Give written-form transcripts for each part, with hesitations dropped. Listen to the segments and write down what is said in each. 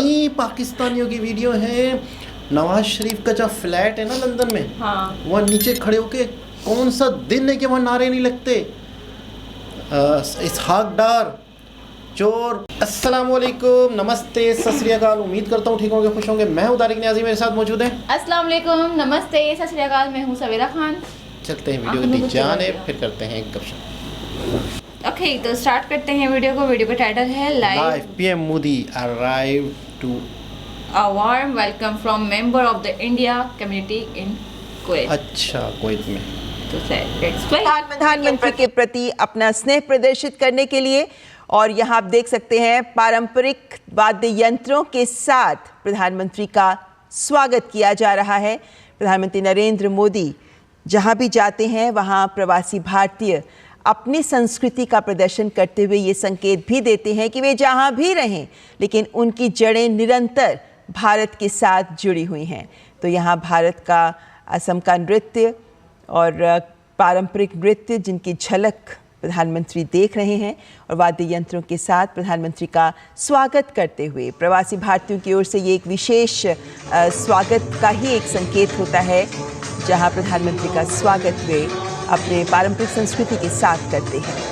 इतनी पाकिस्तानियों की वीडियो है। नवाज शरीफ का जो फ्लैट है ना लंदन में, हाँ, वहाँ नीचे खड़े होके कौन सा दिन है कि वहाँ नारे नहीं लगते। इसहाक डार चोर। अस्सलाम वालेकुम, नमस्ते, सत श्री अकाल। उम्मीद करता हूँ ठीक होंगे, खुश होंगे। मैं हूँ तारिक न्याजी, मेरे साथ मौजूद है। अस्सलाम वालेकुम, नमस्ते, सत श्री अकाल। मैं हूँ सवेरा खान। चलते हैं वीडियो की जाने, फिर करते हैं एक गपशप। ओके, तो स्टार्ट करते हैं वीडियो को। वीडियो का टाइटल है live PM Modi arrive to a warm welcome from member of the India community in Kuwait. अच्छा, कुवैत में। तो लेट्स प्ले। प्रधानमंत्री के प्रति अपना स्नेह प्रदर्शित करने के लिए, और यहाँ आप देख सकते हैं पारंपरिक वाद्य यंत्रों के साथ प्रधानमंत्री का स्वागत किया जा रहा है। प्रधानमंत्री नरेंद्र मोदी जहाँ भी जाते हैं वहाँ प्रवासी भारतीय अपनी संस्कृति का प्रदर्शन करते हुए ये संकेत भी देते हैं कि वे जहाँ भी रहें लेकिन उनकी जड़ें निरंतर भारत के साथ जुड़ी हुई हैं। तो यहाँ भारत का असम का नृत्य और पारंपरिक नृत्य जिनकी झलक प्रधानमंत्री देख रहे हैं, और वाद्य यंत्रों के साथ प्रधानमंत्री का स्वागत करते हुए प्रवासी भारतीयों की ओर से ये एक विशेष स्वागत का ही एक संकेत होता है, जहां प्रधानमंत्री का स्वागत वे अपने पारंपरिक संस्कृति के साथ करते हैं।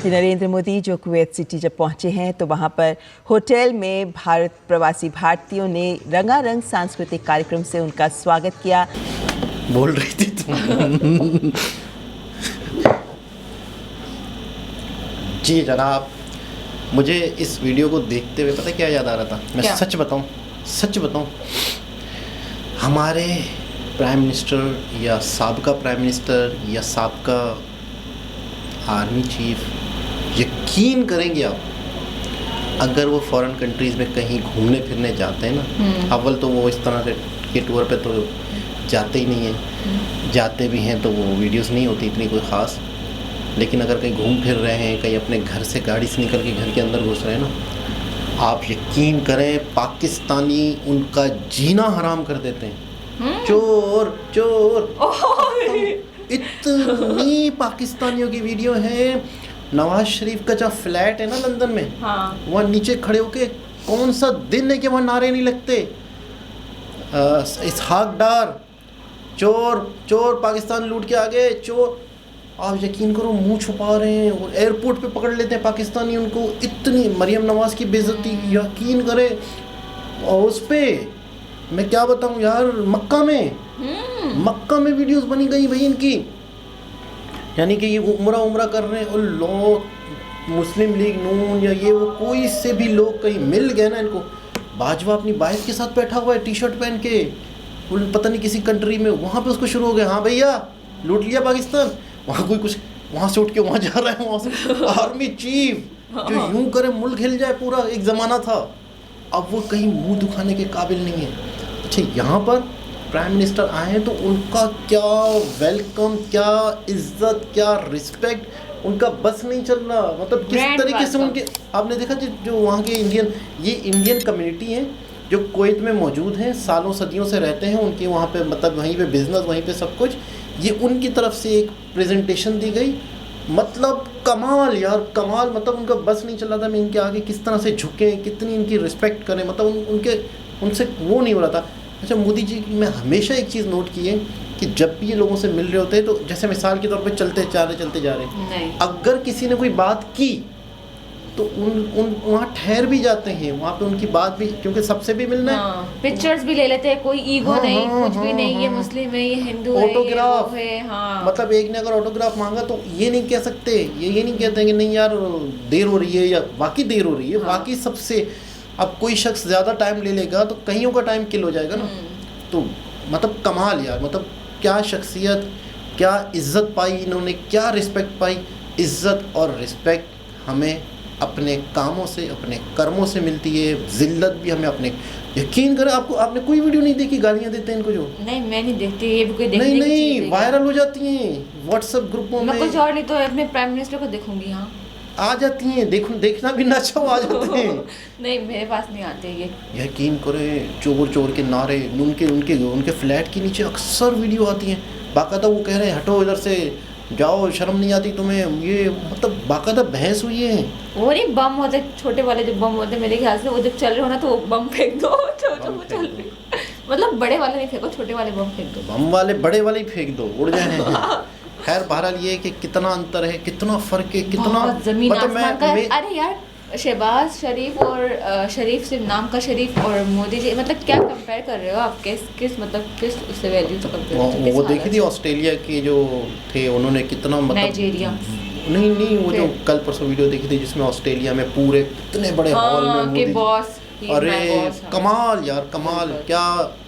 प्रधानमंत्री नरेंद्र मोदी जो कुवैत सिटी जब पहुंचे हैं तो वहां पर होटल में भारत प्रवासी भारतीयों ने रंगारंग सांस्कृतिक कार्यक्रम से उनका स्वागत किया। बोल रही थी तुम। जी जनाब, मुझे इस वीडियो को देखते हुए पता क्या याद आ रहा था? मैं क्या? सच बताऊं, हमारे प्राइम मिनिस्टर या साबका प्राइम मिनिस्टर या साबका आर्मी चीफ, यकीन करेंगे आप, अगर वो फॉरेन कंट्रीज़ में कहीं घूमने फिरने जाते हैं ना, अव्वल तो वो इस तरह के टूर पे तो जाते ही नहीं हैं, जाते भी हैं तो वो वीडियोस नहीं होती इतनी कोई ख़ास, लेकिन अगर कहीं घूम फिर रहे हैं, कहीं अपने घर से गाड़ी से निकल के घर के अंदर घुस रहे हैं ना, आप यकीन करें पाकिस्तानी उनका जीना हराम कर देते हैं। चोर चोर इतनी पाकिस्तानियों की वीडियो है। नवाज शरीफ का जहाँ फ्लैट है ना लंदन में, हाँ। वहाँ नीचे खड़े होके कौन सा दिन है कि वहाँ नारे नहीं लगते, इसहाक डार चोर चोर, पाकिस्तान लूट के आ गए चोर। आप यकीन करो मुंह छुपा रहे हैं और एयरपोर्ट पे पकड़ लेते हैं पाकिस्तानी उनको। इतनी मरियम नवाज की बेइज्जती यकीन करें। और उस पे मैं क्या बताऊं यार, मक्का में वीडियोस बनी गई भाई इनकी, यानी कि ये उम्रा कर रहे हैं और लोग मुस्लिम लीग नून या ये वो कोई से भी लोग कहीं मिल गए ना इनको, बाजवा अपनी वाइफ के साथ बैठा हुआ है टी शर्ट पहन के, पता नहीं किसी कंट्री में, वहाँ पे उसको शुरू हो गया, हाँ भैया लूट लिया पाकिस्तान। वहाँ कोई कुछ वहाँ से उठ के वहाँ जा रहा है, वहाँ से आर्मी चीफ जो यूं करे मुल्क हिल जाए पूरा, एक ज़माना था। अब वो कहीं मुंह दिखाने के काबिल नहीं है। अच्छा, यहाँ पर प्राइम मिनिस्टर आए हैं तो उनका क्या वेलकम, क्या इज्जत, क्या रिस्पेक्ट, उनका बस नहीं चल रहा। मतलब किस तरीके से उनके, आपने देखा जो वहाँ के इंडियन कम्युनिटी हैं जो कुवैत में मौजूद हैं, सालों सदियों से रहते हैं, उनके वहाँ पे मतलब वहीं पे बिजनेस, वहीं पे सब कुछ, ये उनकी तरफ से एक प्रेजेंटेशन दी गई। मतलब कमाल यार, कमाल। मतलब उनका बस नहीं चल रहा था, मैं इनके आगे किस तरह से झुकें, कितनी इनकी रिस्पेक्ट करें, मतलब उनसे वो नहीं हो रहा था। अच्छा, मोदी जी की मैं हमेशा एक चीज़ नोट की है कि जब भी ये लोगों से मिल रहे होते हैं तो जैसे मिसाल के तौर पे चलते जा रहे, अगर किसी ने कोई बात की तो उन वहाँ ठहर भी जाते हैं, वहाँ पे उनकी बात भी, क्योंकि सबसे भी मिलना है, पिक्चर्स भी ले लेते हैं, कोई ईगो नहीं, कुछ भी नहीं, ये मुस्लिम है, ये हिंदू है, ऑटोग्राफ है, हाँ। मतलब एक ने अगर ऑटोग्राफ मांगा तो ये नहीं कह सकते, ये नहीं कहते कि नहीं यार देर हो रही है, या वाकई देर हो रही है, वाकई सबसे। अब कोई शख्स ज़्यादा टाइम ले लेगा तो कईयों का टाइम किल हो जाएगा ना। तो मतलब कमाल यार, मतलब क्या शख्सियत, क्या इज़्ज़त पाई इन्होंने, क्या रिस्पेक्ट पाई। इज़्ज़त और रिस्पेक्ट हमें अपने कामों से, अपने कर्मों से मिलती है, ज़िल्लत भी हमें अपने, यकीन करें आपने कोई वीडियो नहीं देखी गालियाँ देते हैं इनको जो? नहीं, मैं नहीं देखती, ये भी कोई देखने की चीज़ नहीं, वायरल हो जाती हैं व्हाट्सएप ग्रुपों में। मैं कुछ और नहीं तो अपने प्राइम मिनिस्टर को देखूंगी। हाँ, आ जाती हैं, देखना भी ना अच्छा, आ जाते हैं। नहीं, मेरे पास नहीं आते ये। यकीन करें चोर चोर के नारे, उनके फ्लैट के नीचे अक्सर वीडियो आती हैं, बाकायदा वो कह रहे हैं हटो इधर से, जाओ, शर्म नहीं आती तुम्हें, ये मतलब बाकायदा बहस हुई है। वो नहीं बम होते, छोटे वाले जो बम होते, मेरे ख्याल से वो जब चल रहे हो ना तो वो बम फेंक दो, वो चल रही, मतलब बड़े वाले नहीं फेंको, छोटे वाले बम फेंक दो। बम वाले बड़े वाले ही फेंक दो, उड़ जाए। खैर बहरहाल ये है कि कितना अंतर है, कितना फ़र्क है, कितना ज़मीन आसमान का। अरे यार, शहबाज शरीफ और शरीफ सिर्फ नाम का शरीफ और मोदी जी, मतलब क्या कंपेयर कर रहे हो आप? किस मतलब किस उससे वैल्यू से कंपेयर? वो देखी थी ऑस्ट्रेलिया के जो थे, उन्होंने कितना मतलब नाइजीरिया, नहीं वो जो कल परसों वीडियो देखी थी जिसमें ऑस्ट्रेलिया में पूरे इतने बड़े हॉल में मोदी बॉस, अरे कमाल यार, कमाल। क्या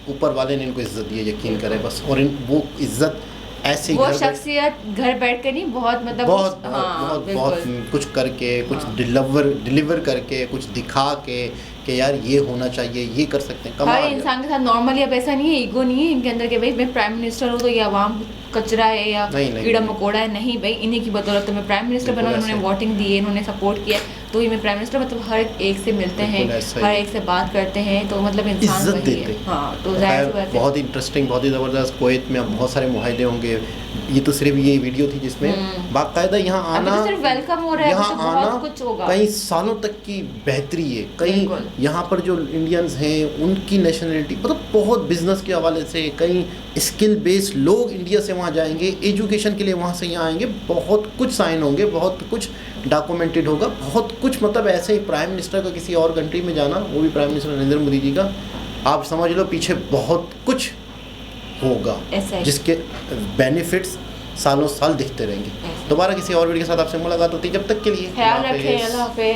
ऊपर वाले ने इनको इज्जत दी है, यकीन करें बस। और वो इज्जत ऐसे वो शख्सियत घर बैठ के नहीं, बहुत मतलब बहुत कुछ करके, कुछ डिलीवर करके, कुछ दिखा के कि यार ये होना चाहिए, ये कर सकते हैं। हर इंसान के साथ नॉर्मली अब ऐसा नहीं है, ईगो नहीं है इनके अंदर कि भाई मैं प्राइम मिनिस्टर हूँ तो ये आवाम कचरा है या कीड़ा मकोड़ा है। नहीं भाई, इन्हीं की बदौलत मैं प्राइम मिनिस्टर बना, इन्होंने वोटिंग दी है, इन्होंने सपोर्ट किया, तो ये मैं प्राइम मिनिस्टर, मतलब हर एक से मिलते हैं, हर एक से बात करते हैं, तो मतलब इंसान वही है। हाँ, तो बहुत इंटरेस्टिंग, बहुत ही ज़बरदस्त। कुवैत में अब बहुत सारे मुआहदे होंगे। ये तो सिर्फ ये वीडियो थी जिसमें बाकायदा यहाँ आना, सिर्फ वेलकम हो रहा है, यहाँ तो आना कुछ होगा, कई सालों तक की बेहतरी है। कई यहाँ पर जो इंडियंस हैं उनकी नेशनलिटी, मतलब बहुत बिजनेस के हवाले से, कई स्किल बेस्ड लोग इंडिया से वहाँ जाएंगे, एजुकेशन के लिए वहाँ से यहाँ आएंगे, बहुत कुछ साइन होंगे, बहुत कुछ डॉक्यूमेंटेड होगा बहुत कुछ। मतलब ऐसे ही प्राइम मिनिस्टर का किसी और कंट्री में जाना, वो भी प्राइम मिनिस्टर नरेंद्र मोदी जी का, आप समझ लो पीछे बहुत कुछ होगा जिसके बेनिफिट्स सालों साल दिखते रहेंगे। दोबारा किसी और वीडियो के साथ आपसे मुलाकात होती है, जब तक के लिए ख्याल रखें, अल्लाह हाफ़िज़।